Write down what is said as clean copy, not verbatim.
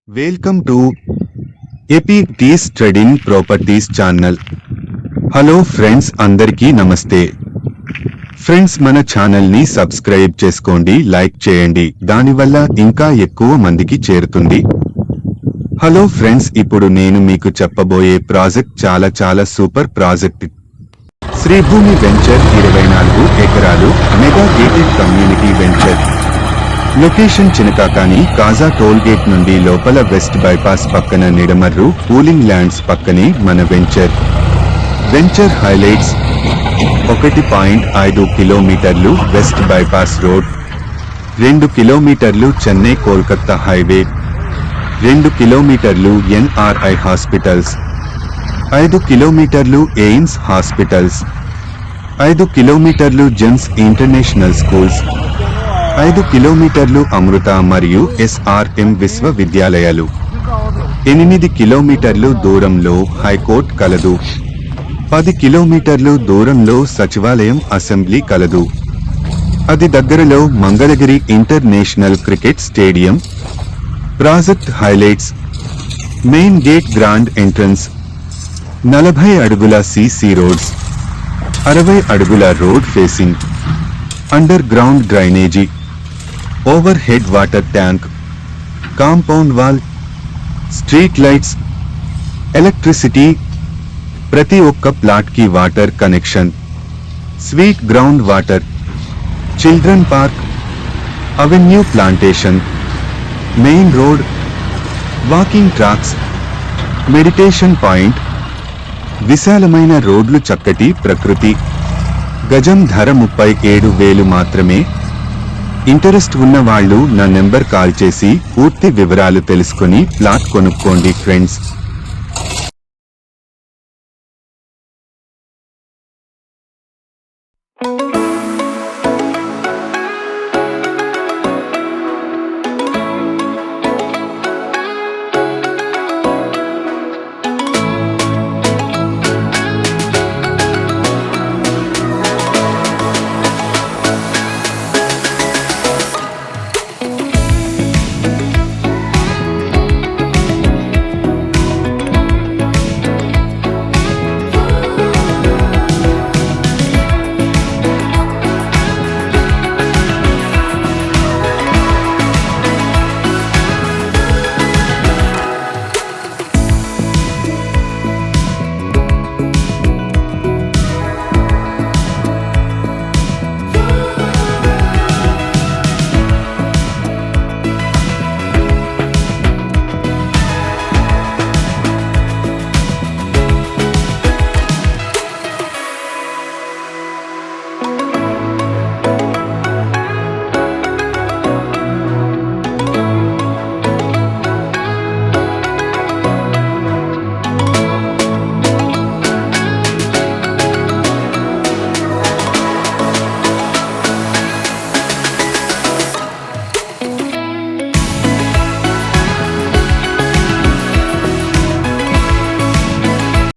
Welcome to epic tees trading properties channel. Hello friends, అందరికీ నమస్తే. Friends, మన channel ని సబ్స్క్రైబ్ చేసుకోండి, లైక్ చేయండి, దానివల్ల ఇంకా ఎక్కువ మందికి చేరుతుంది. హలో ఫ్రెండ్స్, ఇప్పుడు నేను మీకు చెప్పబోయే ప్రాజెక్ట్ చాలా సూపర్ ప్రాజెక్ట్. శ్రీభూమి వెంచర్ 24 ఎకరాలు mega gated community venture. Location Chinakakani Kaja toll gate నుండి లోపల వెస్ట్ బైపాస్ పక్కన నిడమర్రు పూలింగ్ ల్యాండ్స్ పక్కనే మన వెంచర్ హైలైట్స్. 1.5 కిలోమీటర్లు వెస్ట్ బైపాస్ రోడ్, 2 కిలోమీటర్లు చెన్నై కోల్కతా హైవే, 2 కిలోమీటర్లు ఎన్ఆర్ఐ హాస్పిటల్స్, 5 కిలోమీటర్లు ఎయిమ్స్ హాస్పిటల్స్, 5 కిలోమీటర్లు జెమ్స్ ఇంటర్నేషనల్ స్కూల్స్, 5 కిలోమీటర్లు అమృత మరియు ఎస్ఆర్ఎం విశ్వవిద్యాలయాలు, 8 కిలోమీటర్లు దూరంలో హైకోర్ట్ కలదు, 10 కిలోమీటర్లు దూరంలో సచివాలయం అసెంబ్లీ కలదు. అది దగ్గరలో Mangalagiri international cricket stadium. Project highlights: main gate grand entrance, 40 అడుగుల సిసి రోడ్స్, 60 అడుగుల road facing, under ground drainage, over head water tank, compound wall, street lights, electricity, ప్రతి ఒక్క ప్లాట్ కి water connection, sweet ground water, children park, avenue plantation, main road, walking tracks, meditation point, విశాలమైన రోడ్లు, చక్కటి ప్రకృతి. గజం ధర 37,000 మాత్రమే. ఇంటరెస్ట్ ఉన్న వాళ్ళు నా నెంబర్ కాల్ చేసి పూర్తి వివరాలు తెలుసుకుని ప్లాట్ కొనుక్కోండి ఫ్రెండ్స్.